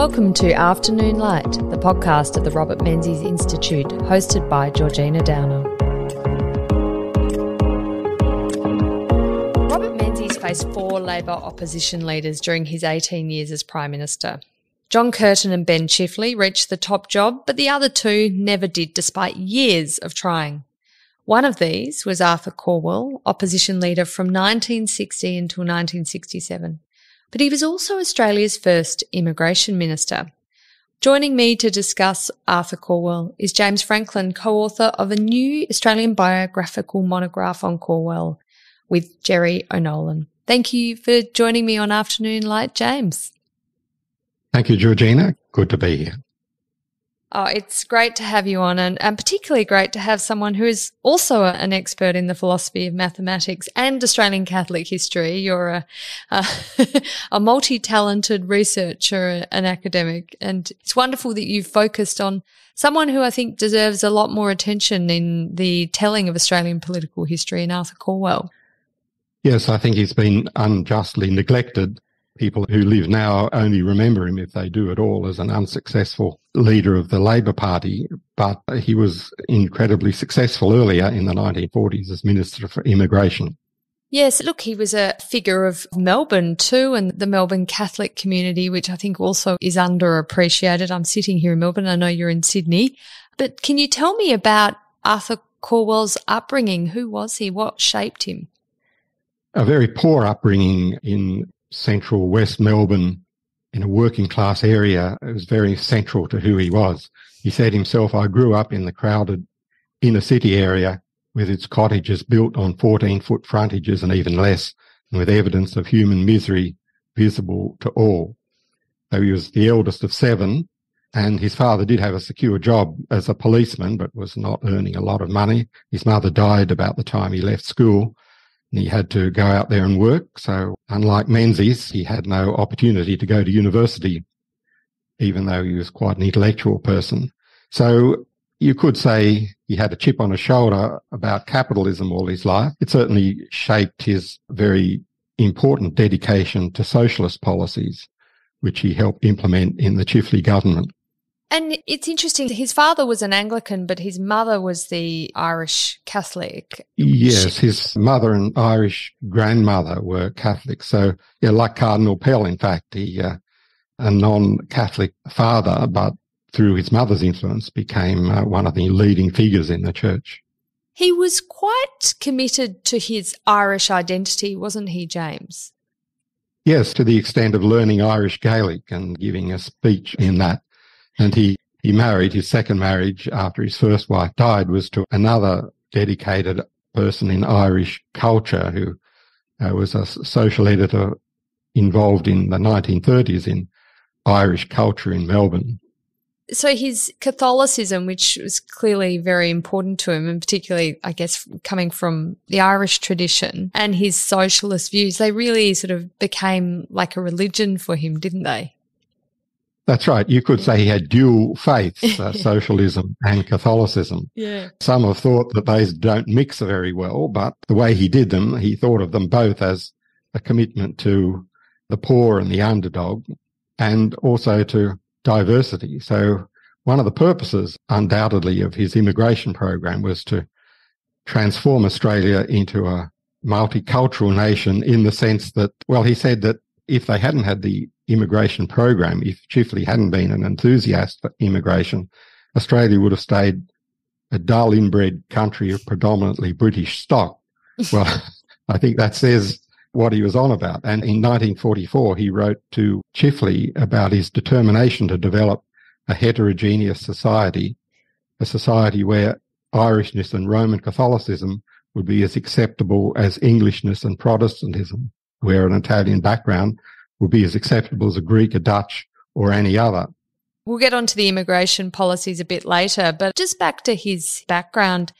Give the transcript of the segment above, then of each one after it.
Welcome to Afternoon Light, the podcast of the Robert Menzies Institute, hosted by Georgina Downer. Robert Menzies faced 4 Labor opposition leaders during his 18 years as Prime Minister. John Curtin and Ben Chifley reached the top job, but the other 2 never did, despite years of trying. One of these was Arthur Calwell, opposition leader from 1960 until 1967. But he was also Australia's first immigration minister. Joining me to discuss Arthur Calwell is James Franklin, co-author of a new Australian Biographical Monograph on Calwell with Gerry O Nolan. Thank you for joining me on Afternoon Light, James. Thank you, Georgina. Good to be here. Oh, it's great to have you on, and particularly great to have someone who is also an expert in the philosophy of mathematics and Australian Catholic history. You're a multi-talented researcher, an academic, and it's wonderful that you've focused on someone who I think deserves a lot more attention in the telling of Australian political history, in Arthur Calwell. Yes, I think he's been unjustly neglected. People who live now only remember him, if they do at all, as an unsuccessful leader of the Labor Party, but he was incredibly successful earlier in the 1940s as Minister for Immigration. Yes, look, he was a figure of Melbourne too, and the Melbourne Catholic community, which I think also is underappreciated. I'm sitting here in Melbourne. I know you're in Sydney. But can you tell me about Arthur Calwell's upbringing? Who was he? What shaped him? A very poor upbringing in central West Melbourne, in a working class area. It was very central to who he was. He said himself, "I grew up in the crowded inner city area with its cottages built on 14-foot frontages and even less, and with evidence of human misery visible to all." So he was the eldest of 7, and his father did have a secure job as a policeman, but was not earning a lot of money. His mother died about the time he left school, and he had to go out there and work. So unlike Menzies, he had no opportunity to go to university, even though he was quite an intellectual person. So you could say he had a chip on his shoulder about capitalism all his life. It certainly shaped his very important dedication to socialist policies, which he helped implement in the Chifley government. And it's interesting, his father was an Anglican, but his mother was the Irish Catholic. Yes, his mother and Irish grandmother were Catholic. So, yeah, like Cardinal Pell, in fact, he, a non-Catholic father, but through his mother's influence became one of the leading figures in the church. He was quite committed to his Irish identity, wasn't he, James? Yes, to the extent of learning Irish Gaelic and giving a speech in that. And he married, his second marriage after his first wife died was to another dedicated person in Irish culture who was a social editor involved in the 1930s in Irish culture in Melbourne. So his Catholicism, which was clearly very important to him, and particularly, I guess, coming from the Irish tradition, and his socialist views, they really sort of became like a religion for him, didn't they? That's right. You could say he had dual faiths, socialism and Catholicism. Yeah. Some have thought that those don't mix very well, but the way he did them, he thought of them both as a commitment to the poor and the underdog, and also to diversity. So one of the purposes, undoubtedly, of his immigration program was to transform Australia into a multicultural nation, in the sense that, well, he said that if they hadn't had the immigration program, if Chifley hadn't been an enthusiast for immigration, Australia would have stayed a dull, inbred country of predominantly British stock. Well, I think that says what he was on about. And in 1944, he wrote to Chifley about his determination to develop a heterogeneous society, a society where Irishness and Roman Catholicism would be as acceptable as Englishness and Protestantism, where an Italian background would be as acceptable as a Greek, a Dutch, or any other. We'll get onto the immigration policies a bit later, but just back to his background.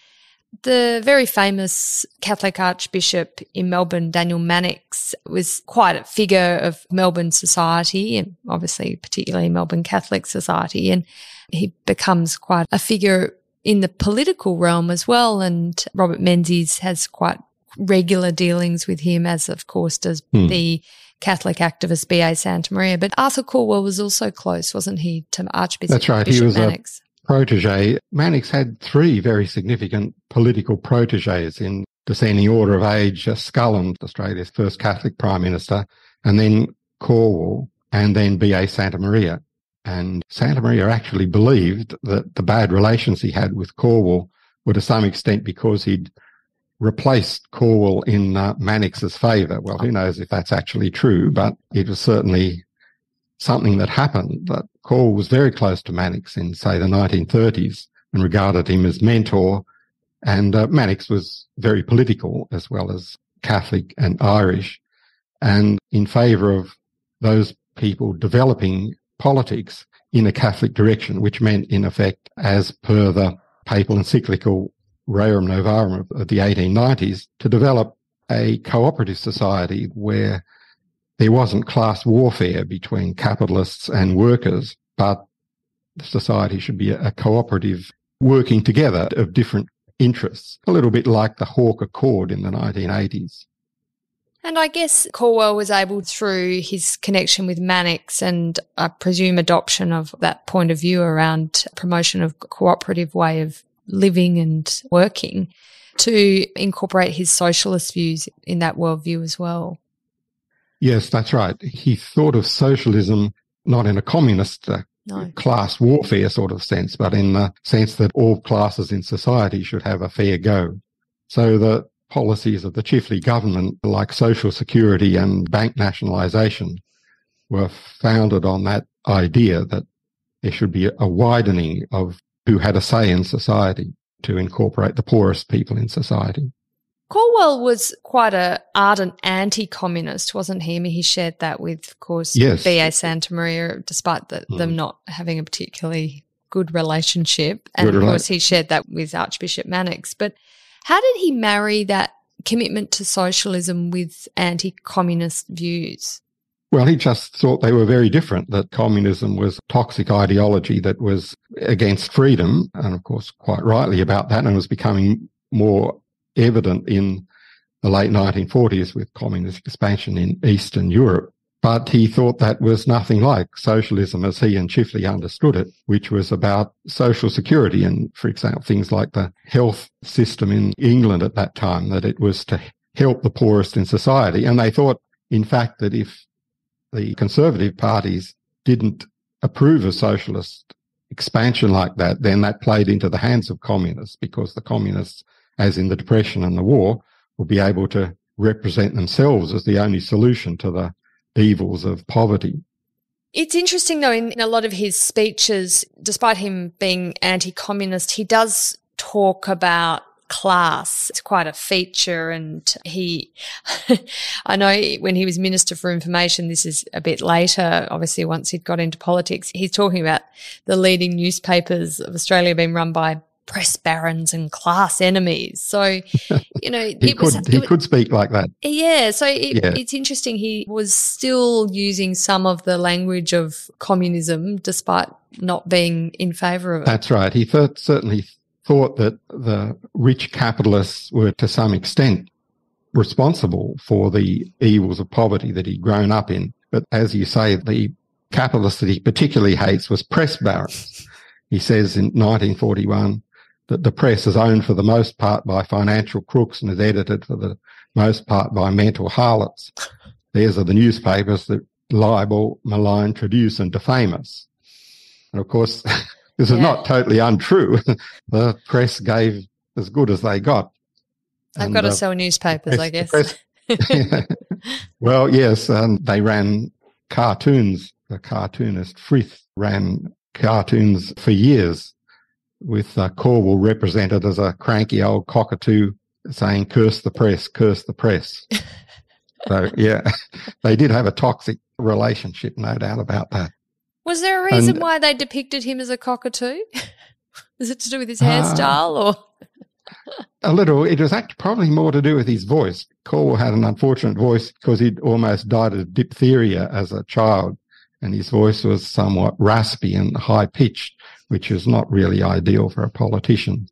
The very famous Catholic Archbishop in Melbourne, Daniel Mannix, was quite a figure of Melbourne society, and obviously particularly Melbourne Catholic society, and he becomes quite a figure in the political realm as well, and Robert Menzies has quite regular dealings with him, as of course does the Catholic activist B.A. Santamaria. But Arthur Calwell was also close, wasn't he, to Archbishop Mannix? That's right. He was Mannix. A protege. Mannix had three very significant political proteges in descending order of age: Scullin, Australia's first Catholic Prime Minister, and then Calwell, and then B.A. Santamaria. And Santamaria actually believed that the bad relations he had with Calwell were to some extent because he'd replaced Calwell in Mannix's favour. Well, who knows if that's actually true, but it was certainly something that happened. That Calwell was very close to Mannix in, say, the 1930s and regarded him as mentor. And Mannix was very political as well as Catholic and Irish, and in favour of those people developing politics in a Catholic direction, which meant, in effect, as per the papal encyclical Rerum Novarum of the 1890s, to develop a cooperative society where there wasn't class warfare between capitalists and workers, but the society should be a cooperative working together of different interests, a little bit like the Hawke Accord in the 1980s. And I guess Calwell was able, through his connection with Mannix and I presume adoption of that point of view around promotion of cooperative way of living and working, to incorporate his socialist views in that worldview as well. Yes, that's right. He thought of socialism not in a communist class warfare sort of sense, but in the sense that all classes in society should have a fair go. So the policies of the Chifley government, like social security and bank nationalisation, were founded on that idea that there should be a widening of who had a say in society to incorporate the poorest people in society. Calwell was quite an ardent anti-communist, wasn't he? I mean, he shared that with, of course, B.A. Santamaria, despite them not having a particularly good relationship. And, of course, he shared that with Archbishop Mannix. But how did he marry that commitment to socialism with anti-communist views? Well, he just thought they were very different, that communism was a toxic ideology that was against freedom, and, of course, quite rightly about that, and was becoming more evident in the late 1940s with communist expansion in Eastern Europe. But he thought that was nothing like socialism as he and Chifley understood it, which was about social security and, for example, things like the health system in England at that time, that it was to help the poorest in society. And they thought, in fact, that if the conservative parties didn't approve of socialist expansion like that, then that played into the hands of communists, because the communists, as in the Depression and the war, would be able to represent themselves as the only solution to the evils of poverty. It's interesting, though, in a lot of his speeches, despite him being anti-communist, he does talk about class. It's quite a feature, and I know when he was Minister for Information, this is a bit later, obviously once he'd got into politics, he's talking about the leading newspapers of Australia being run by press barons and class enemies. So, you know, he could speak like that. Yeah. So it's interesting. He was still using some of the language of communism despite not being in favour of it. That's right. He certainly thought that the rich capitalists were to some extent responsible for the evils of poverty that he'd grown up in. But as you say, the capitalist that he particularly hates was press barons. He says in 1941 that the press is owned for the most part by financial crooks and is edited for the most part by mental harlots. Theirs are the newspapers that libel, malign, traduce and defame us. And of course, this is not totally untrue. The press gave as good as they got. They've got to sell newspapers, I guess. Well, yes, they ran cartoons. The cartoonist Frith ran cartoons for years with Calwell represented as a cranky old cockatoo saying, "Curse the press, curse the press." So, yeah, they did have a toxic relationship, no doubt about that. Was there a reason why they depicted him as a cockatoo? Is it to do with his hairstyle or? A little. It was actually probably more to do with his voice. Calwell had an unfortunate voice because he'd almost died of diphtheria as a child, and his voice was somewhat raspy and high-pitched, which is not really ideal for a politician.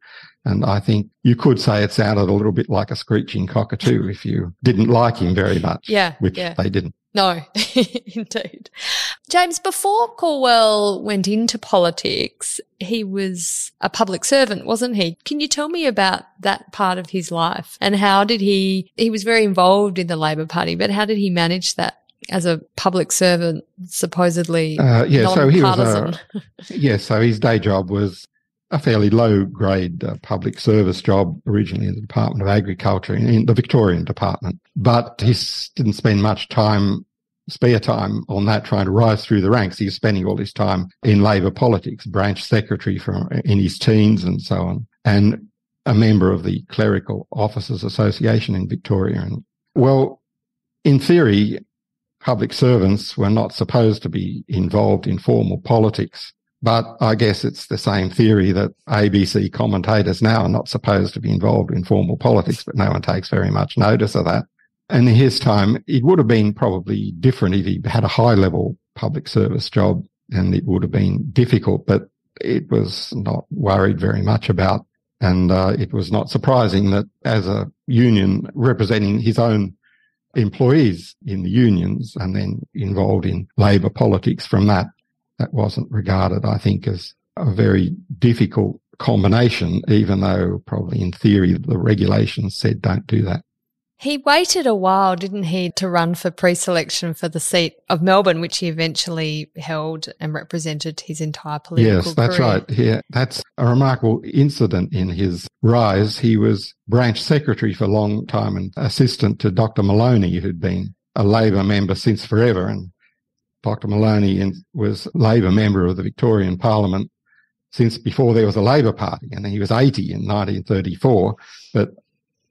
And I think you could say it sounded a little bit like a screeching cockatoo if you didn't like him very much, which they didn't. No, indeed. James, before Calwell went into politics, he was a public servant, wasn't he? Can you tell me about that part of his life and how did he was very involved in the Labor Party, but how did he manage that as a public servant, supposedly non-partisan? So his day job was a fairly low-grade public service job, originally in the Department of Agriculture, in the Victorian department. But he didn't spend much spare time on that trying to rise through the ranks. He was spending all his time in Labor politics, branch secretary in his teens and so on, and a member of the Clerical Officers Association in Victoria. And, well, in theory, public servants were not supposed to be involved in formal politics. But I guess it's the same theory that ABC commentators now are not supposed to be involved in formal politics, but no one takes very much notice of that. And in his time, it would have been probably different if he had a high-level public service job, and it would have been difficult, but it was not worried very much about. And it was not surprising that as a union representing his own employees in the unions and then involved in Labor politics from that wasn't regarded, I think, as a very difficult combination, even though probably in theory the regulations said don't do that. He waited a while, didn't he, to run for pre-selection for the seat of Melbourne, which he eventually held and represented his entire political career. Yes, that's right. Yeah, that's a remarkable incident in his rise. He was branch secretary for a long time and assistant to Dr. Maloney, who'd been a Labor member since forever. And Dr. Maloney was Labor member of the Victorian Parliament since before there was a Labor Party, and he was 80 in 1934, but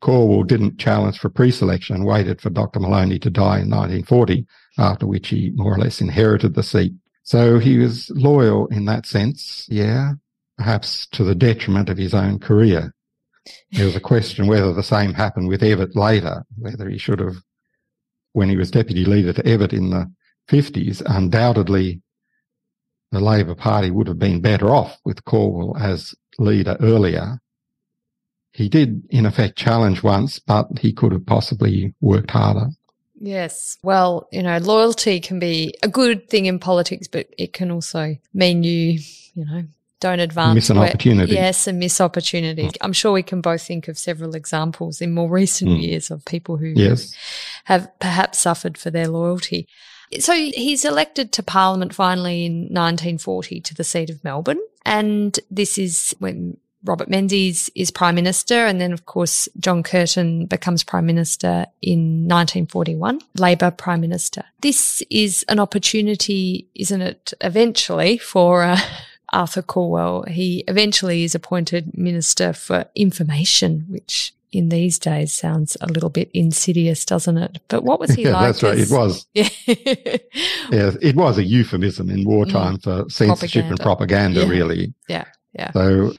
Calwell didn't challenge for pre-selection and waited for Dr. Maloney to die in 1940, after which he more or less inherited the seat. So he was loyal in that sense, perhaps to the detriment of his own career. There was a question whether the same happened with Evatt later, whether he should have, when he was deputy leader to Evatt in the 50s, undoubtedly the Labor Party would have been better off with Calwell as leader earlier. He did, in effect, challenge once, but he could have possibly worked harder. Yes. Well, loyalty can be a good thing in politics, but it can also mean you don't advance. Miss an opportunity. Yes, and miss opportunities. I'm sure we can both think of several examples in more recent years of people who have perhaps suffered for their loyalty. So he's elected to Parliament finally in 1940 to the seat of Melbourne, and this is when Robert Menzies is Prime Minister, and then, of course, John Curtin becomes Prime Minister in 1941, Labor Prime Minister. This is an opportunity, isn't it, eventually for Arthur Calwell. He eventually is appointed Minister for Information, which in these days sounds a little bit insidious, doesn't it? But what was he like? That's right. It was. It was a euphemism in wartime for censorship and propaganda, really. Yeah. So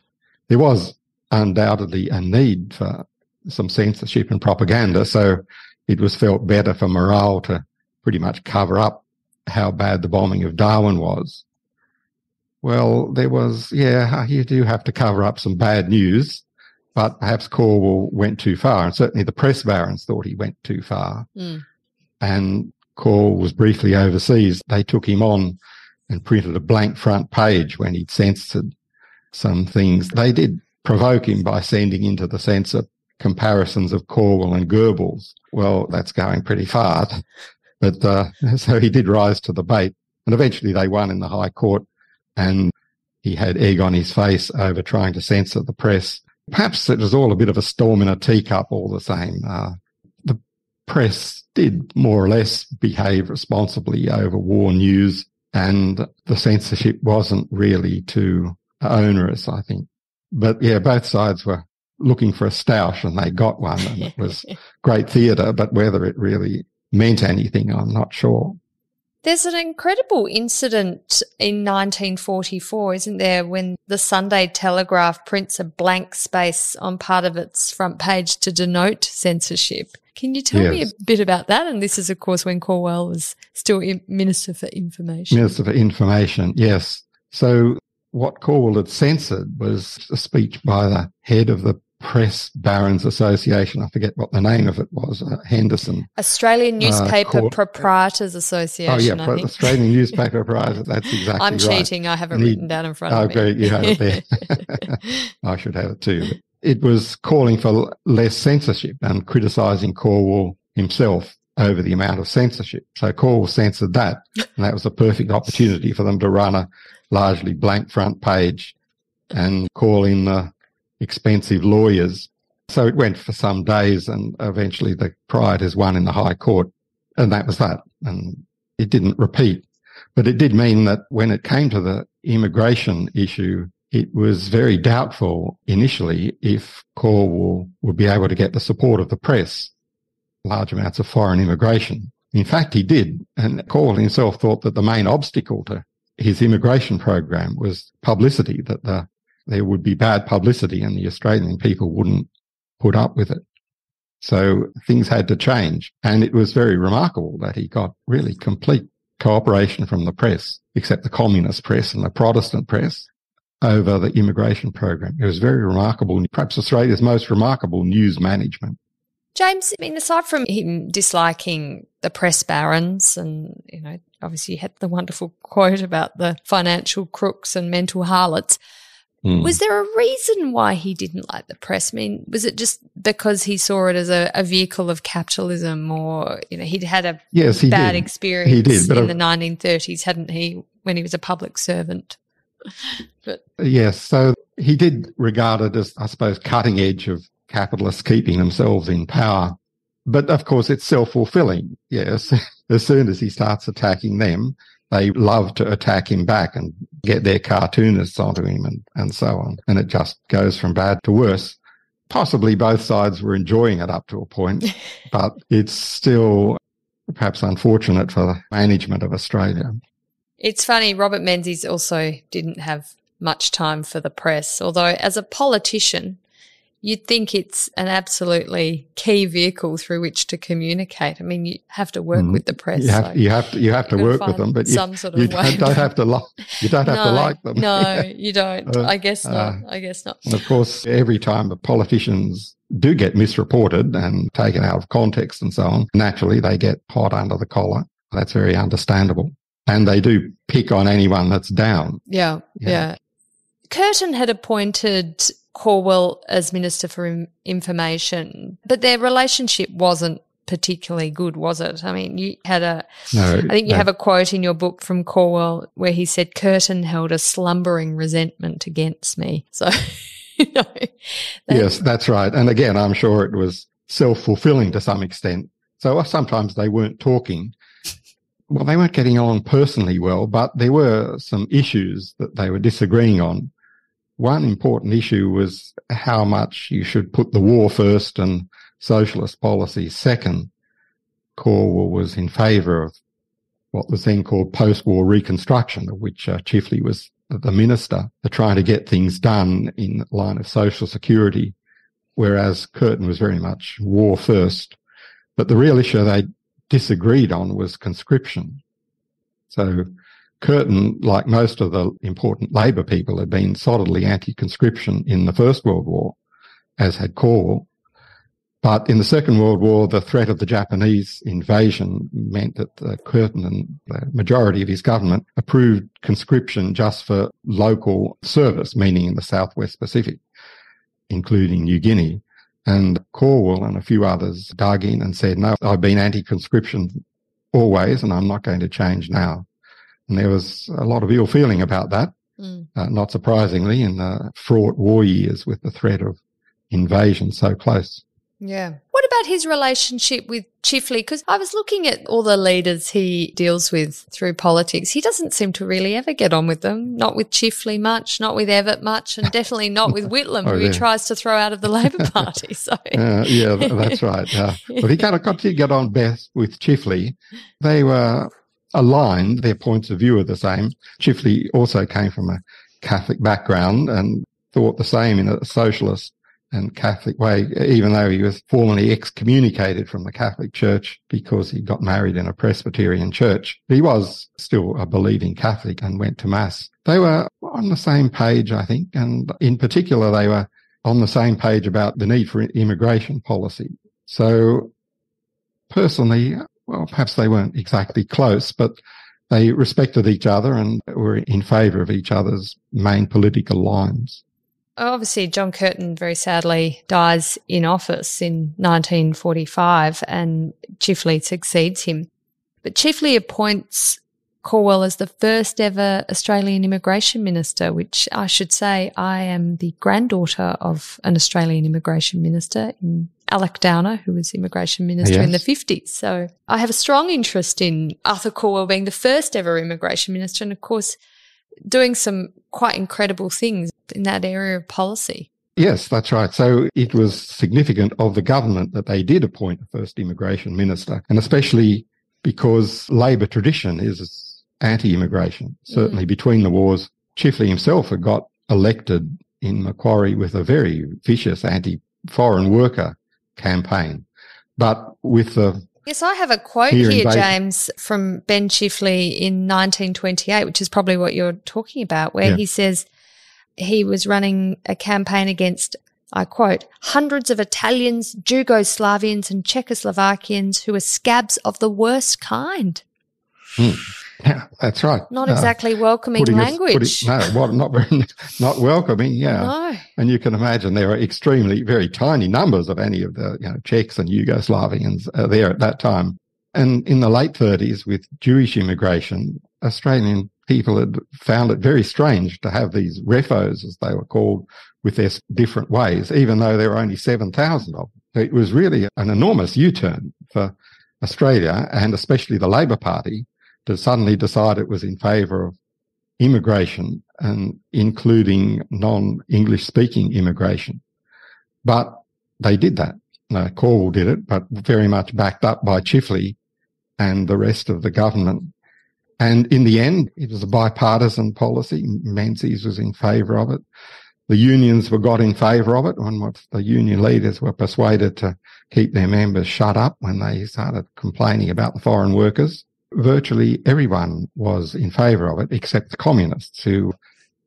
there was undoubtedly a need for some censorship and propaganda, so it was felt better for morale to pretty much cover up how bad the bombing of Darwin was. Well, there was, you do have to cover up some bad news, but perhaps Calwell went too far, and certainly the press barons thought he went too far. And Calwell was briefly overseas. They took him on and printed a blank front page when he'd censored some things. They did provoke him by sending into the censor comparisons of Calwell and Goebbels. Well, that's going pretty far. But so he did rise to the bait, and eventually they won in the High Court, and he had egg on his face over trying to censor the press. Perhaps it was all a bit of a storm in a teacup all the same. The press did more or less behave responsibly over war news, and the censorship wasn't really too onerous, I think. But both sides were looking for a stoush, and they got one, and it was great theatre, but whether it really meant anything, I'm not sure. There's an incredible incident in 1944, isn't there, when the Sunday Telegraph prints a blank space on part of its front page to denote censorship. Can you tell me a bit about that? And this is, of course, when Calwell was still Minister for Information. Minister for Information, yes. So what Calwell had censored was a speech by the head of the Press Barons Association. I forget what the name of it was, Henderson. Australian Newspaper Proprietors Association, I think. Australian Newspaper Proprietors, that's exactly I'm right. cheating, I have it written down in front of me. Great, you have it there. I should have it too. It was calling for less censorship and criticising Calwell himself over the amount of censorship. So Calwell censored that, and that was a perfect opportunity for them to run a largely blank front page and call in the expensive lawyers. So it went for some days, and eventually the priors won in the High Court, and that was that. And it didn't repeat. But it did mean that when it came to the immigration issue, it was very doubtful initially if Calwell would be able to get the support of the press, large amounts of foreign immigration. In fact, he did. And Calwell himself thought that the main obstacle to his immigration program was publicity, that there would be bad publicity and the Australian people wouldn't put up with it. So things had to change. And it was very remarkable that he got really complete cooperation from the press, except the communist press and the Protestant press, over the immigration program. It was very remarkable, perhaps Australia's most remarkable news management. James, I mean, aside from him disliking the press barons and, obviously you had the wonderful quote about the financial crooks and mental harlots, was there a reason why he didn't like the press? I mean, was it just because he saw it as a vehicle of capitalism, or, he'd had a bad experience in the 1930s, hadn't he, when he was a public servant? Yes, so he did regard it as, I suppose, cutting edge of capitalists keeping themselves in power. But, of course, it's self-fulfilling, yes. As soon as he starts attacking them, they love to attack him back and get their cartoonists onto him and so on. And it just goes from bad to worse. Possibly both sides were enjoying it up to a point, but it's still perhaps unfortunate for the management of Australia. It's funny, Robert Menzies also didn't have much time for the press, although as a politician, you'd think it's an absolutely key vehicle through which to communicate. I mean, you have to work with the press. You have to work with them, but you don't have to like them. No, you don't. I guess not. And of course, every time the politicians do get misreported and taken out of context and so on, naturally they get hot under the collar. That's very understandable. And they do pick on anyone that's down. Yeah. Curtin had appointed Calwell as Minister for Information, but their relationship wasn't particularly good, was it? I mean, you had I think you have a quote in your book from Calwell where he said, "Curtin held a slumbering resentment against me." So, yes, that's right. And again, I'm sure it was self-fulfilling to some extent. So sometimes they weren't talking. Well, they weren't getting along personally well, but there were some issues that they were disagreeing on. One important issue was how much you should put the war first and socialist policy second. Calwell was in favour of what was then called post-war reconstruction, of which Chifley was the minister, trying to get things done in the line of social security, whereas Curtin was very much war first. But the real issue they disagreed on was conscription. So Curtin, like most of the important Labor people, had been solidly anti-conscription in the First World War, as had Calwell. But in the Second World War, the threat of the Japanese invasion meant that Curtin and the majority of his government approved conscription just for local service, meaning in the Southwest Pacific, including New Guinea. And Calwell and a few others dug in and said, no, I've been anti-conscription always, and I'm not going to change now. And there was a lot of ill feeling about that, not surprisingly, in the fraught war years with the threat of invasion so close. Yeah. What about his relationship with Chifley? Because I was looking at all the leaders he deals with through politics. He doesn't seem to really ever get on with them, not with Chifley much, not with Evatt much, and definitely not with Whitlam, who he tries to throw out of the Labor Party. So. Yeah, that's right. But he kind of got to get on best with Chifley. They were aligned, their points of view are the same. Chifley also came from a Catholic background and thought the same in a socialist and Catholic way, even though he was formally excommunicated from the Catholic Church because he got married in a Presbyterian church. He was still a believing Catholic and went to Mass. They were on the same page, I think, and in particular, they were on the same page about the need for immigration policy. So personally, well, perhaps they weren't exactly close, but they respected each other and were in favour of each other's main political lines. Obviously, John Curtin very sadly dies in office in 1945 and Chifley succeeds him. But Chifley appoints Calwell as the first ever Australian immigration minister, which I should say I am the granddaughter of an Australian immigration minister in Alec Downer, who was immigration minister in the 50s. So I have a strong interest in Arthur Calwell being the first ever immigration minister and, of course, doing some quite incredible things in that area of policy. Yes, that's right. So it was significant of the government that they did appoint the first immigration minister, and especially because Labor tradition is anti-immigration. Certainly between the wars, Chifley himself had got elected in Macquarie with a very vicious anti-foreign worker campaign. But with the... Yes, I have a quote here, James, from Ben Chifley in 1928, which is probably what you're talking about, where he says he was running a campaign against, I quote, hundreds of Italians, Yugoslavians and Czechoslovakians who are scabs of the worst kind. Yeah, that's right. Not exactly welcoming language. Not welcoming, No. And you can imagine there are very tiny numbers of any of the Czechs and Yugoslavians there at that time. And in the late 30s, with Jewish immigration, Australian people had found it very strange to have these refos, as they were called, with their different ways, even though there were only 7,000 of them. It was really an enormous U-turn for Australia, and especially the Labor Party, to suddenly decide it was in favour of immigration and including non-English speaking immigration. But they did that. Calwell did it, but very much backed up by Chifley and the rest of the government. And in the end, it was a bipartisan policy. Menzies was in favour of it. The unions got in favour of it, and the union leaders were persuaded to keep their members shut up when they started complaining about the foreign workers. Virtually everyone was in favour of it, except the communists who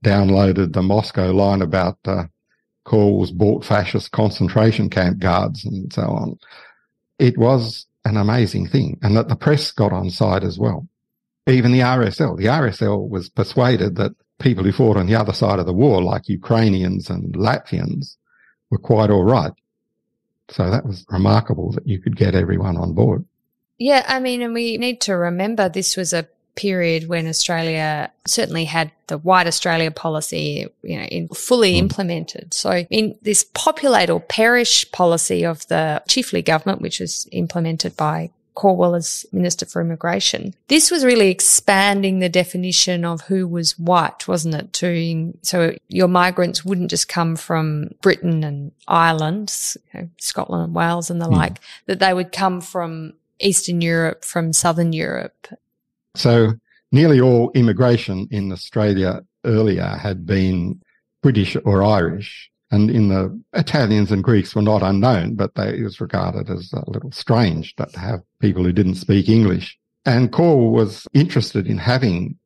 downloaded the Moscow line about Calwell's bought fascist concentration camp guards and so on. It was an amazing thing, and that the press got on side as well. Even the RSL was persuaded that people who fought on the other side of the war, like Ukrainians and Latvians, were quite all right. So that was remarkable that you could get everyone on board. Yeah, I mean, and we need to remember this was a period when Australia certainly had the White Australia policy, fully implemented. So in this populate or perish policy of the Chifley government, which was implemented by Calwell as Minister for Immigration, this was really expanding the definition of who was white, wasn't it? So your migrants wouldn't just come from Britain and Ireland, Scotland and Wales and the like, that they would come from Eastern Europe, from Southern Europe. So nearly all immigration in Australia earlier had been British or Irish, and in the Italians and Greeks were not unknown, but it was regarded as a little strange to have people who didn't speak English. And Calwell was interested in having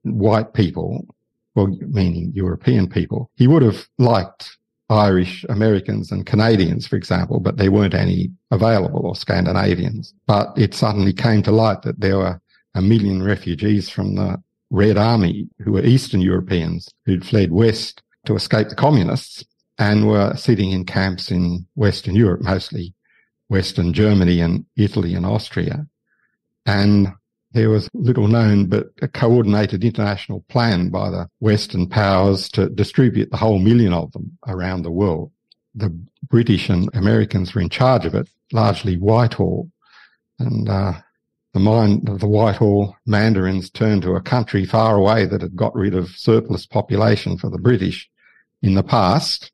white people, well, meaning European people. He would have liked Irish, Americans and Canadians, for example, but there weren't any available, or Scandinavians. But it suddenly came to light that there were 1 million refugees from the Red Army who were Eastern Europeans who'd fled west to escape the communists and were sitting in camps in Western Europe, mostly Western Germany and Italy and Austria. And there was little known but a coordinated international plan by the Western powers to distribute the whole 1 million of them around the world. The British and Americans were in charge of it, largely Whitehall. And the mind of the Whitehall mandarins turned to a country far away that had got rid of surplus population for the British in the past.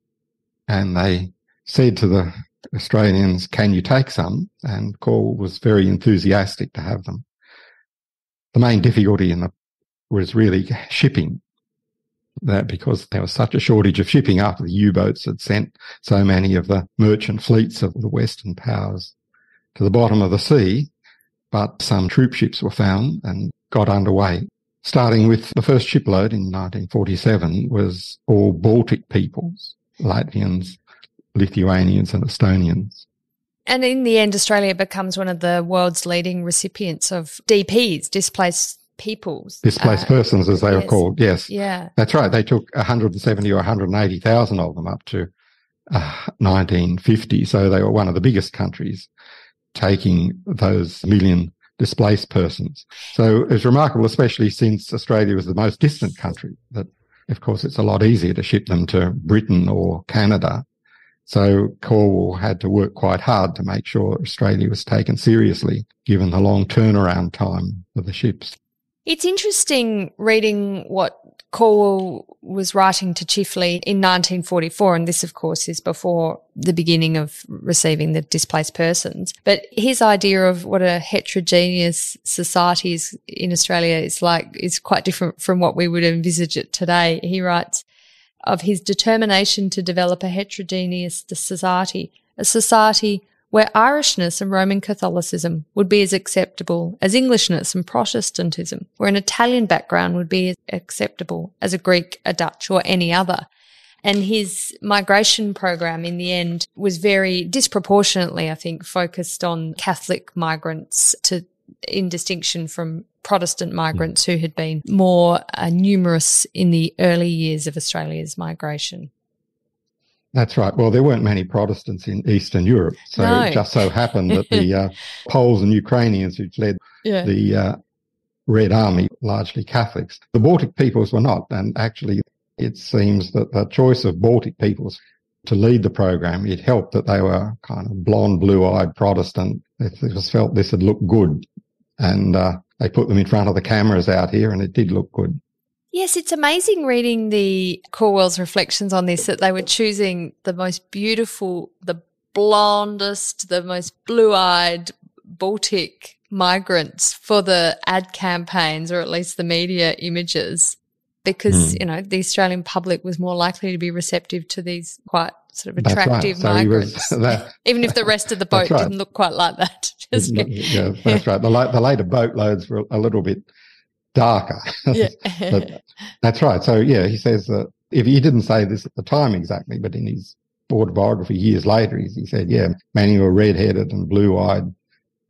And they said to the Australians, "Can you take some?" And Calwell was very enthusiastic to have them. The main difficulty was really shipping. that because there was such a shortage of shipping after the U-boats had sent so many of the merchant fleets of the Western powers to the bottom of the sea, but some troop ships were found and got underway. Starting with the first shipload in 1947 was all Baltic peoples, Latvians, Lithuanians and Estonians. And in the end, Australia becomes one of the world's leading recipients of DPs, displaced peoples. Displaced persons, as they were called, yes. Yeah. That's right. They took 170 or 180,000 of them up to 1950. So they were one of the biggest countries taking those million displaced persons. So it's remarkable, especially since Australia was the most distant country, that, of course, it's a lot easier to ship them to Britain or Canada. So Calwell had to work quite hard to make sure Australia was taken seriously, given the long turnaround time of the ships. It's interesting reading what Calwell was writing to Chifley in 1944, and this, of course, is before the beginning of receiving the displaced persons. But his idea of what a heterogeneous society is in Australia is quite different from what we would envisage it today. He writes of his determination to develop a heterogeneous society, a society where Irishness and Roman Catholicism would be as acceptable as Englishness and Protestantism, where an Italian background would be as acceptable as a Greek, a Dutch, or any other. And his migration program in the end was very disproportionately, I think, focused on Catholic migrants in distinction from Protestant migrants who had been more numerous in the early years of Australia's migration. That's right. Well, there weren't many Protestants in Eastern Europe, so No. It just so happened that the Poles and Ukrainians who led the Red Army, largely Catholics. The Baltic peoples were not, and actually it seems that the choice of Baltic peoples to lead the program, it helped that they were kind of blonde, blue-eyed Protestant. It was felt this would look good, and they put them in front of the cameras out here, and it did look good. Yes, it's amazing reading the Calwell's reflections on this, that they were choosing the most beautiful, the blondest, the most blue-eyed Baltic migrants for the ad campaigns, or at least the media images, because, the Australian public was more likely to be receptive to these quite sort of attractive migrants, even if the rest of the boat didn't look quite like that. Yeah, that's right. The later boatloads were a little bit darker. But that's right. So, he says that if he didn't say this at the time exactly, but in his autobiography years later, he said, many were red-headed and blue-eyed,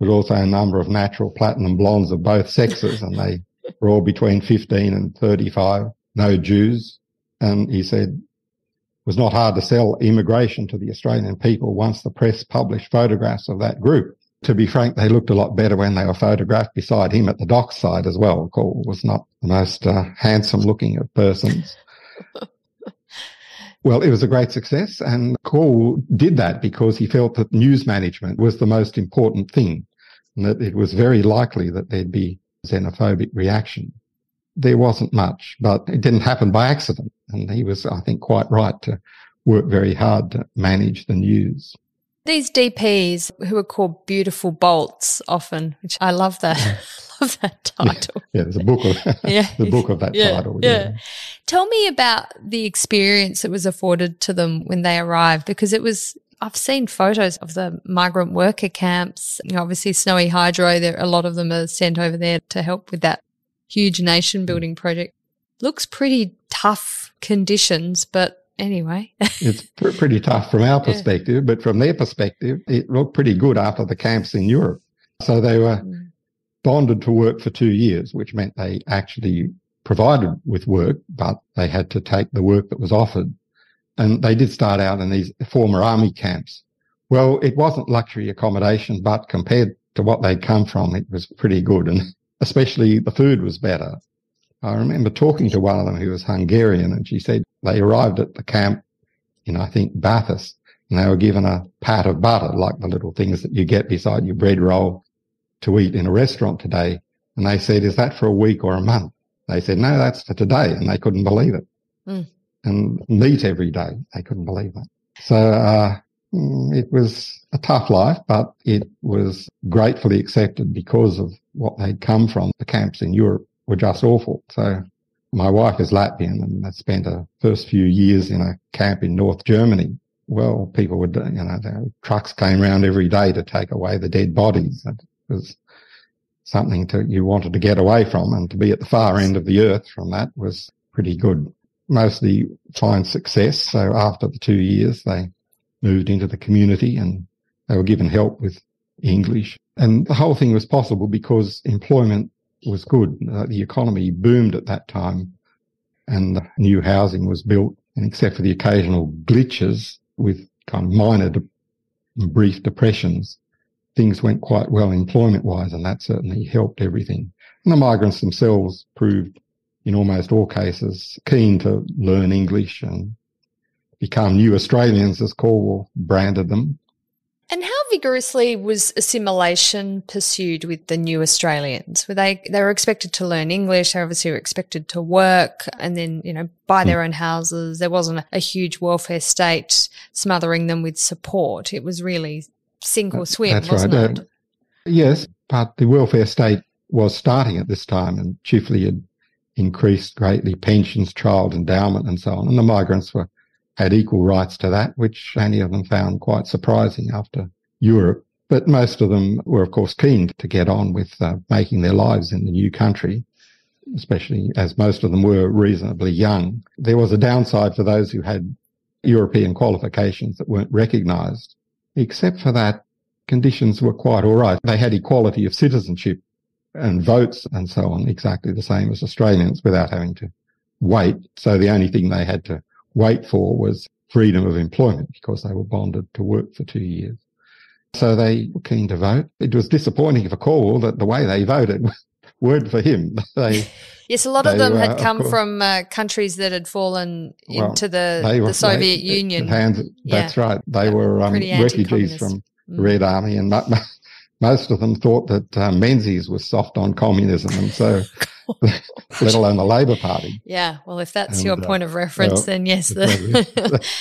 but also a number of natural platinum blondes of both sexes, and they were all between 15 and 35, no Jews. And he said, it was not hard to sell immigration to the Australian people once the press published photographs of that group. To be frank, they looked a lot better when they were photographed beside him at the dockside as well. Calwell was not the most handsome-looking of persons. Well, it was a great success, and Calwell did that because he felt that news management was the most important thing, and that it was very likely that there'd be xenophobic reaction. There wasn't much, but it didn't happen by accident, and he was, I think, quite right to work very hard to manage the news. These DPs, who are called beautiful bolts often, which I love that. I love that title. Yeah, there's a book of the book of that title. Yeah. Tell me about the experience that was afforded to them when they arrived, because I've seen photos of the migrant worker camps. Obviously Snowy Hydro, a lot of them are sent over there to help with that huge nation building project. Looks pretty tough conditions, but anyway. It's pretty tough from our perspective, but from their perspective, it looked pretty good after the camps in Europe. So they were bonded to work for 2 years, which meant they actually provided with work, but they had to take the work that was offered. And they did start out in these former army camps. Well, it wasn't luxury accommodation, but compared to what they'd come from, it was pretty good. And especially the food was better. I remember talking to one of them who was Hungarian, and she said they arrived at the camp in, I think, Bathurst, and they were given a pat of butter, like the little things that you get beside your bread roll to eat in a restaurant today. And they said, is that for a week or a month? They said, no, that's for today. And they couldn't believe it. And meat every day. They couldn't believe that. So it was a tough life, but it was gratefully accepted because of what they'd come from. The camps in Europe were just awful. So My wife is Latvian and I spent the first few years in a camp in North Germany. Well, people would, trucks came around every day to take away the dead bodies. It was something you wanted to get away from, and to be at the far end of the earth from that was pretty good. Mostly find success. So after the 2 years, they moved into the community and they were given help with English. And the whole thing was possible because employment was good. The economy boomed at that time and new housing was built. And except for the occasional glitches with kind of minor brief depressions, things went quite well employment-wise, and that certainly helped everything. And the migrants themselves proved, in almost all cases, keen to learn English and become new Australians, as Calwell branded them. And how vigorously was assimilation pursued with the new Australians? They were expected to learn English, they obviously were expected to work and then, buy their own houses. There wasn't a huge welfare state smothering them with support. It was really sink or swim, wasn't it? Yes, but the welfare state was starting at this time and chiefly had increased greatly pensions, child endowment and so on. And the migrants had equal rights to that, which many of them found quite surprising after Europe. But most of them were, of course, keen to get on with making their lives in the new country, especially as most of them were reasonably young. There was a downside for those who had European qualifications that weren't recognised. Except for that, conditions were quite all right. They had equality of citizenship and votes and so on, exactly the same as Australians, without having to wait. So the only thing they had to wait for was freedom of employment because they were bonded to work for 2 years. So they were keen to vote. It was disappointing for Calwell that the way they voted weren't for him. Yes, a lot of them had come from countries that had fallen into the Soviet Union. That's right. They were refugees from the Red Army, and most of them thought that Menzies was soft on communism, and so let alone the Labor Party. Yeah, well, if that's your point of reference, then yes,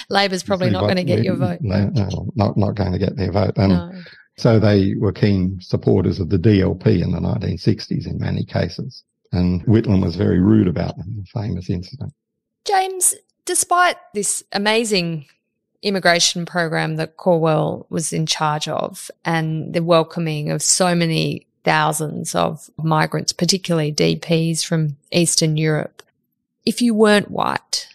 Labor's probably not going to get your vote. Not going to get their vote. And so they were keen supporters of the DLP in the 1960s in many cases. And Whitlam was very rude about them, the famous incident. James, despite this amazing immigration program that Calwell was in charge of and the welcoming of so many thousands of migrants, particularly DPs from Eastern Europe, if you weren't white,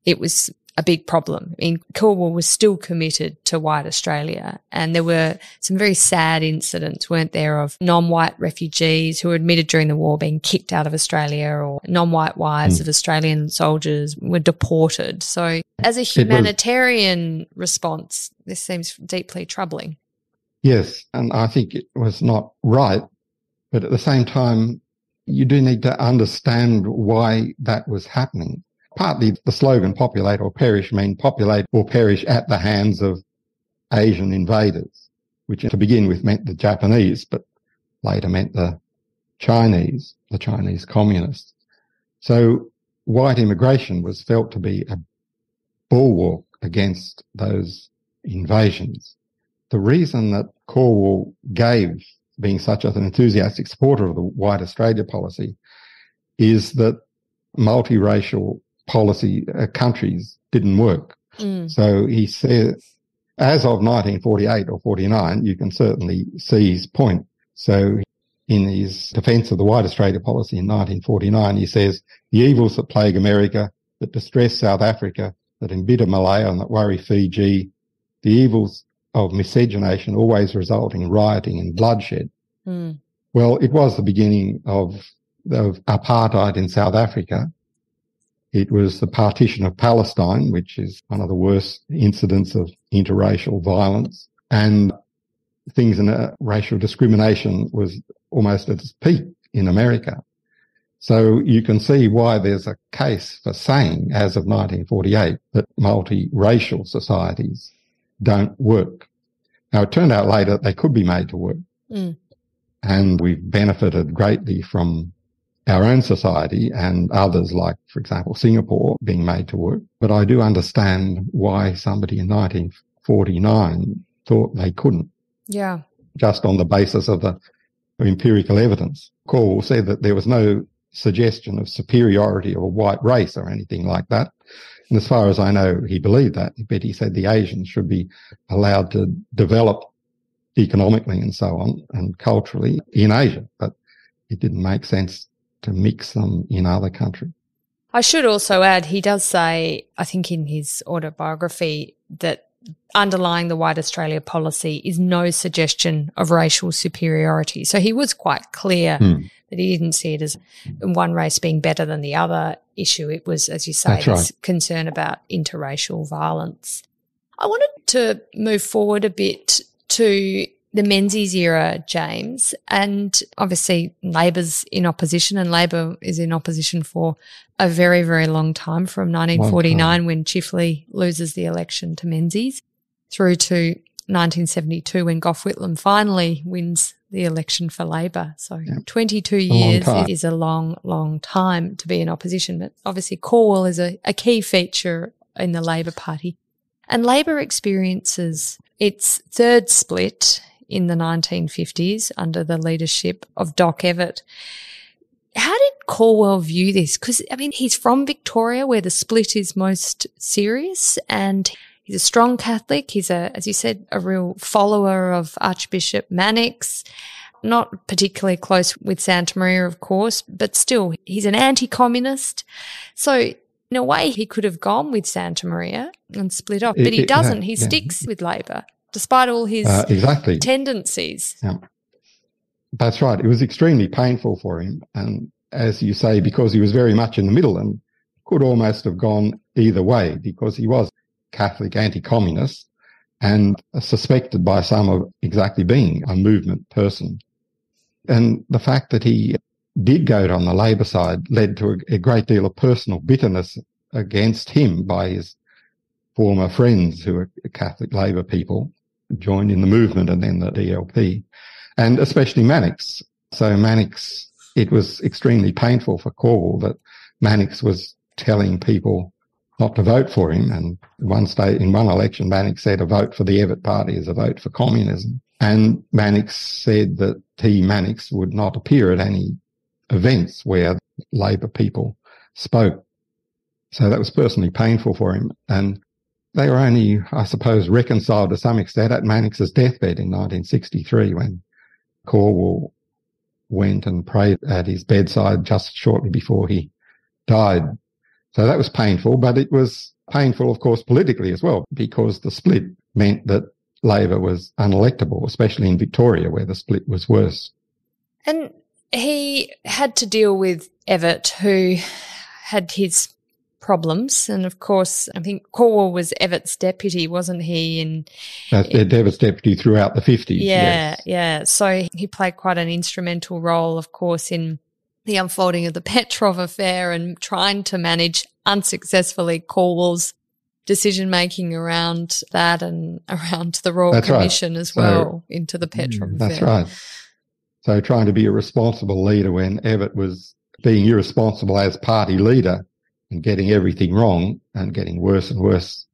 it was a big problem. I mean, Calwell was still committed to white Australia, and there were some very sad incidents, weren't there, of non-white refugees who were admitted during the war being kicked out of Australia, or non-white wives of Australian soldiers were deported. So as a humanitarian response, this seems deeply troubling. Yes, and I think it was not right, but at the same time, you do need to understand why that was happening. Partly the slogan "populate or perish" mean populate or perish at the hands of Asian invaders, which to begin with meant the Japanese, but later meant the Chinese communists. So white immigration was felt to be a bulwark against those invasions. The reason that Calwell gave, being such an enthusiastic supporter of the White Australia policy, is that multiracial policy countries didn't work. So he said, as of 1948 or 49, you can certainly see his point. So in his defence of the White Australia policy in 1949, he says, the evils that plague America, that distress South Africa, that embitter Malaya and that worry Fiji, the evils of miscegenation always resulting in rioting and bloodshed. Well, it was the beginning of apartheid in South Africa. It was the partition of Palestine, which is one of the worst incidents of interracial violence. And things in racial discrimination was almost at its peak in America. So you can see why there's a case for saying, as of 1948, that multiracial societies don't work. Now, it turned out later that they could be made to work. And we've benefited greatly from our own society and others, like, for example, Singapore, being made to work. But I do understand why somebody in 1949 thought they couldn't. Yeah. Just on the basis of the empirical evidence. Calwell said that there was no suggestion of superiority of a white race or anything like that. And as far as I know, he believed that. But he said the Asians should be allowed to develop economically and so on and culturally in Asia. But it didn't make sense to mix them in other countries. I should also add, he does say, I think in his autobiography, that underlying the White Australia policy is no suggestion of racial superiority. So he was quite clear that he didn't see it as one race being better than the other issue. It was, as you say, this concern about interracial violence. I wanted to move forward a bit to the Menzies era, James, and obviously Labor's in opposition, and Labor is in opposition for a very, very long time, from 1949 when Chifley loses the election to Menzies through to 1972 when Gough Whitlam finally wins the election for Labor. So 22 years is a long, long time to be in opposition. But obviously Calwell is a key feature in the Labor Party. And Labor experiences its third split in the 1950s under the leadership of Doc Evatt. How did Calwell view this? Because, I mean, he's from Victoria where the split is most serious, and he's a strong Catholic. He's, as you said, a real follower of Archbishop Mannix, not particularly close with Santa Maria, of course, but still he's an anti-communist. So in a way he could have gone with Santa Maria and split off, but he doesn't. He sticks with Labor despite all his tendencies. Yeah. That's right. It was extremely painful for him. And as you say, because he was very much in the middle and could almost have gone either way, because he was Catholic anti-communist and suspected by some of exactly being a movement person. And the fact that he did go on the Labor side led to a great deal of personal bitterness against him by his former friends who were Catholic Labor people, joined in the movement and then the DLP, and especially Mannix. So Mannix, it was extremely painful for Calwell that Mannix was telling people not to vote for him. And in one election, Mannix said a vote for the Evatt Party is a vote for communism. And Mannix said that Mannix would not appear at any events where Labor people spoke. So that was personally painful for him. And they were only, I suppose, reconciled to some extent at Mannix's deathbed in 1963 when Calwell went and prayed at his bedside just shortly before he died. So that was painful, but it was painful, of course, politically as well, because the split meant that Labor was unelectable, especially in Victoria where the split was worse. And he had to deal with Evatt, who had his problems. And of course, I think Calwell was Evatt's deputy, wasn't he? Evatt's deputy throughout the 50s. Yeah. So he played quite an instrumental role, of course, in the unfolding of the Petrov affair and trying to manage unsuccessfully Calwell's decision-making around that and around the Royal Commission as well into the Petrov affair. That's right. So trying to be a responsible leader when Evatt was being irresponsible as party leader and getting everything wrong and getting worse and worse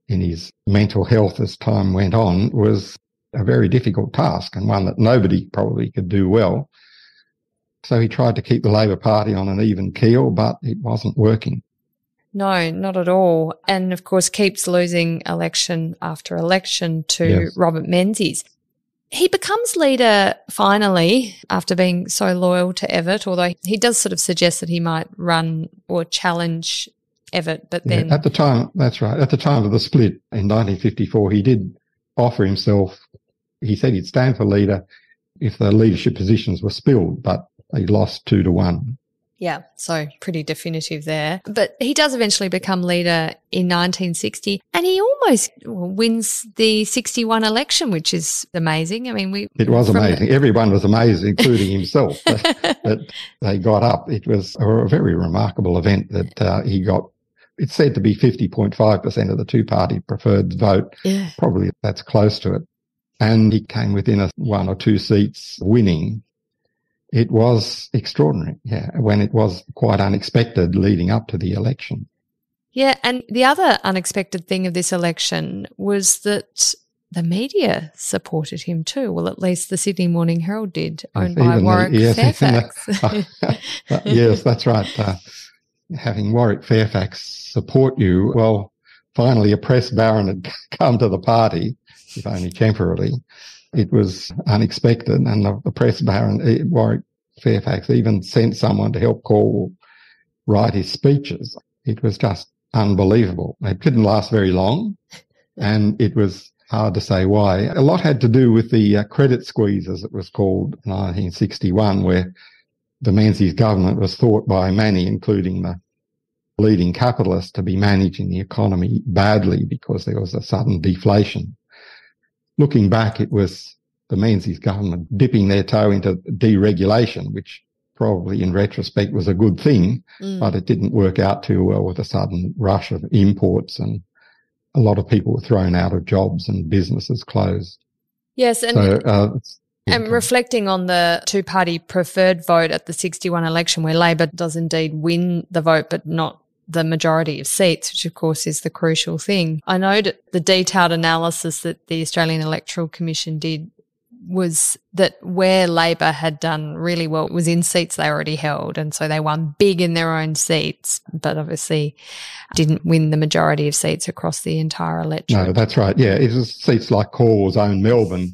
in his mental health as time went on was a very difficult task and one that nobody probably could do well. So he tried to keep the Labor Party on an even keel, but it wasn't working. No, not at all. And, of course, keeps losing election after election to Robert Menzies. He becomes leader finally after being so loyal to Evatt, although he does sort of suggest that he might run or challenge Evatt, but then... At the time, that's right. At the time of the split in 1954, he did offer himself. He said he'd stand for leader if the leadership positions were spilled, but he lost 2-1. Yeah, so pretty definitive there. But he does eventually become leader in 1960 and he almost wins the 61 election, which is amazing. I mean, it was amazing. Everyone was amazed, including himself, that they got up. It was a very remarkable event that he got. It's said to be 50.5% of the two-party preferred vote. Yeah. Probably that's close to it. And he came within 1 or 2 seats winning. It was extraordinary, when it was quite unexpected leading up to the election. Yeah, and the other unexpected thing of this election was that the media supported him too. Well, at least the Sydney Morning Herald did, owned by Warwick Fairfax. Yes, that's right. Having Warwick Fairfax support you, well, finally a press baron had come to the party, if only temporarily. It was unexpected, and the press baron, Warwick Fairfax, even sent someone to help Calwell write his speeches. It was just unbelievable. It didn't last very long, and it was hard to say why. A lot had to do with the credit squeeze, as it was called, in 1961, where the Menzies government was thought by many, including the leading capitalists, to be managing the economy badly because there was a sudden deflation. Looking back, it was the Menzies government dipping their toe into deregulation, which probably in retrospect was a good thing, but it didn't work out too well with a sudden rush of imports, and a lot of people were thrown out of jobs and businesses closed. Yes, and reflecting on the two-party preferred vote at the 61 election, where Labor does indeed win the vote but not the majority of seats, which of course is the crucial thing. I know that the detailed analysis that the Australian Electoral Commission did was that where Labor had done really well was in seats they already held, and so they won big in their own seats, but obviously didn't win the majority of seats across the entire electorate. No, that's right. Yeah, it was seats like Calwell's own Melbourne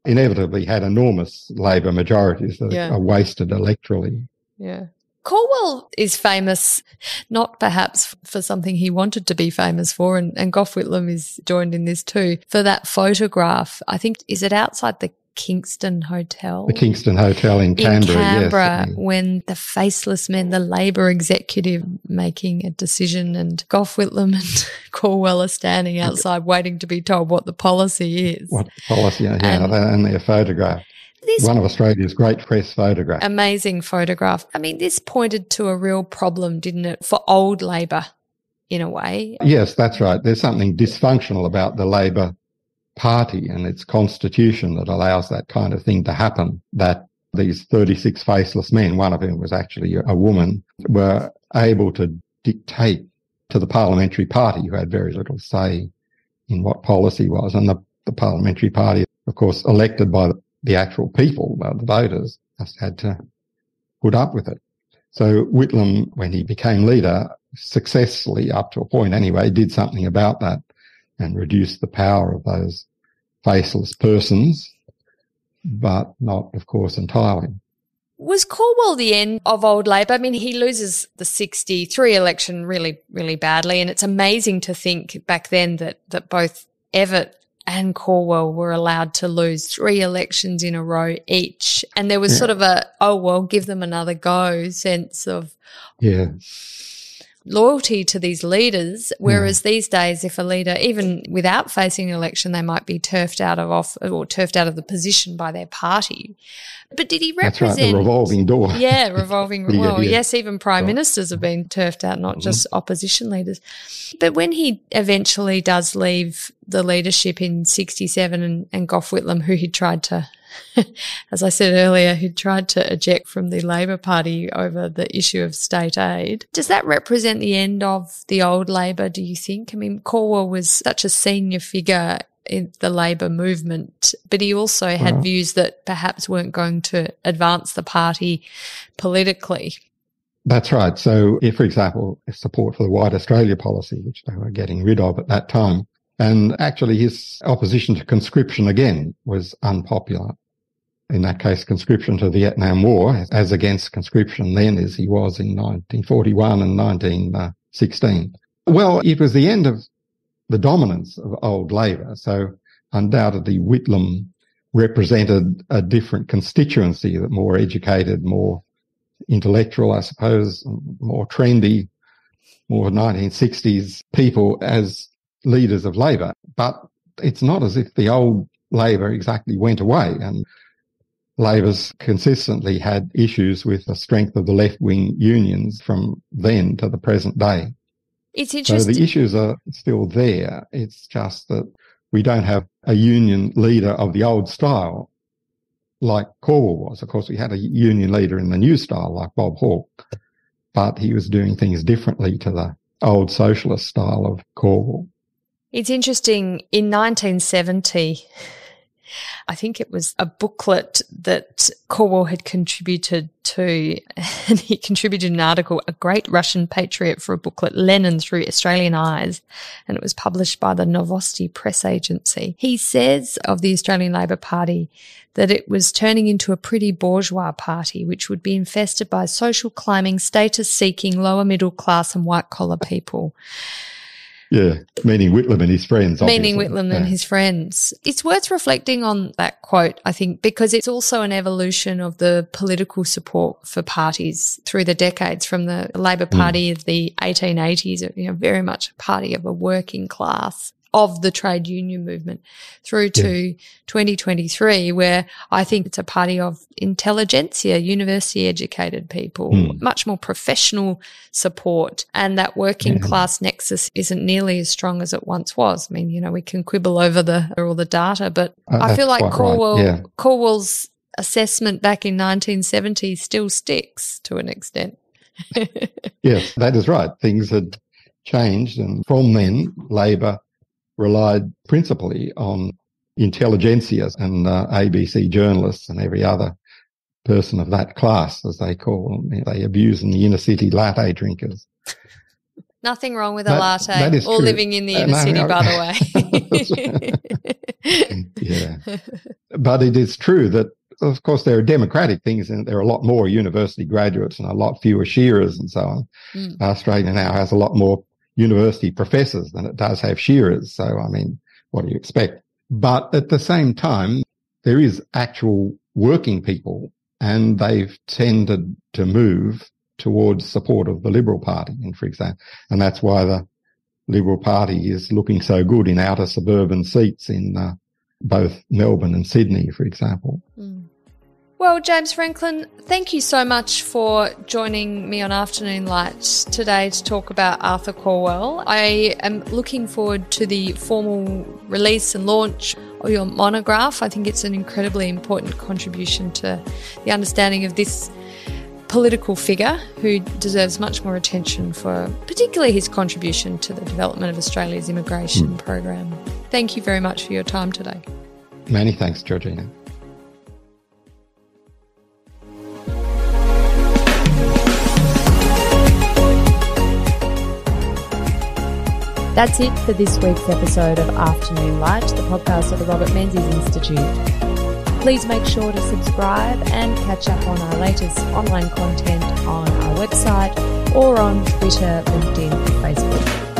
inevitably had enormous Labor majorities that are wasted electorally. Yeah. Calwell is famous not perhaps for something he wanted to be famous for, and Gough Whitlam is joined in this too, for that photograph. I think, is it outside the Kingston Hotel? The Kingston Hotel in Canberra, yes. Yes. When the faceless men, the Labor executive making a decision, and Gough Whitlam and Calwell are standing outside waiting to be told what the policy is. What policy, and their photograph. One of Australia's great press photographs. Amazing photograph. I mean, this pointed to a real problem, didn't it, for old Labor in a way? Yes, that's right. There's something dysfunctional about the Labor Party and its constitution that allows that kind of thing to happen, that these 36 faceless men, one of whom was actually a woman, were able to dictate to the parliamentary party, who had very little say in what policy was. And the parliamentary party, of course, elected by the actual people, the voters, just had to put up with it. So Whitlam, when he became leader, successfully, up to a point anyway, did something about that and reduced the power of those faceless persons, but not, of course, entirely. Was Calwell the end of old Labor? I mean, he loses the 63 election really, really badly, and it's amazing to think back then that both Evatt and Calwell were allowed to lose 3 elections in a row each. And there was sort of give them another go sense of loyalty to these leaders, whereas these days if a leader, even without facing an election, they might be turfed out of the position by their party. But did he represent... That's right, the revolving door. Yeah, revolving door. Yes, even prime ministers have been turfed out, not just opposition leaders. But when he eventually does leave the leadership in 67 and Gough Whitlam, who he tried to, as I said earlier, who tried to eject from the Labor Party over the issue of state aid, does that represent the end of the old Labor, do you think? I mean, Calwell was such a senior figure in the Labor movement, but he also had views that perhaps weren't going to advance the party politically. That's right. So, if, for example, support for the White Australia policy, which they were getting rid of at that time, and actually his opposition to conscription again was unpopular. In that case, conscription to the Vietnam War, as against conscription then as he was in 1941 and 1916. Well, it was the end of the dominance of old Labor. So undoubtedly Whitlam represented a different constituency, that more educated, more intellectual, I suppose, more trendy, more 1960s people as leaders of Labor. But it's not as if the old Labor exactly went away, and Labor's consistently had issues with the strength of the left-wing unions from then to the present day. It's interesting. So the issues are still there. It's just that we don't have a union leader of the old style like Calwell was. Of course, we had a union leader in the new style like Bob Hawke, but he was doing things differently to the old socialist style of Calwell. It's interesting, in 1970, I think it was a booklet that Calwell had contributed to, and he contributed an article, A Great Russian Patriot, for a booklet, Lenin Through Australian Eyes, and it was published by the Novosti Press Agency. He says of the Australian Labor Party that it was turning into a pretty bourgeois party, which would be infested by social climbing, status-seeking, lower middle class and white-collar people. Yeah, meaning Whitlam and his friends, obviously. Meaning Whitlam and his friends. It's worth reflecting on that quote, I think, because it's also an evolution of the political support for parties through the decades, from the Labor Party of the 1880s, very much a party of a working class, of the trade union movement, through to 2023, where I think it's a party of intelligentsia, university educated people, much more professional support, and that working class nexus isn't nearly as strong as it once was. I mean, we can quibble over all the data, but I feel like Calwell's assessment back in 1970 still sticks to an extent. Yes, that is right. Things had changed, and from then, Labor relied principally on intelligentsia and ABC journalists and every other person of that class, as they call them. They abuse them, the inner city latte drinkers. Nothing wrong with a latte or living in the inner city, by the way. Yeah. But it is true that, of course, there are democratic things, and there are a lot more university graduates and a lot fewer shearers and so on. Australia now has a lot more university professors than it does have shearers. So, I mean, what do you expect? But at the same time, there is actual working people, and they've tended to move towards support of the Liberal Party, for example. And that's why the Liberal Party is looking so good in outer suburban seats in both Melbourne and Sydney, for example. Well, James Franklin, thank you so much for joining me on Afternoon Light today to talk about Arthur Calwell. I am looking forward to the formal release and launch of your monograph. I think it's an incredibly important contribution to the understanding of this political figure who deserves much more attention for particularly his contribution to the development of Australia's immigration program. Thank you very much for your time today. Many thanks, Georgina. That's it for this week's episode of Afternoon Light, the podcast of the Robert Menzies Institute. Please make sure to subscribe and catch up on our latest online content on our website or on Twitter, LinkedIn, and Facebook.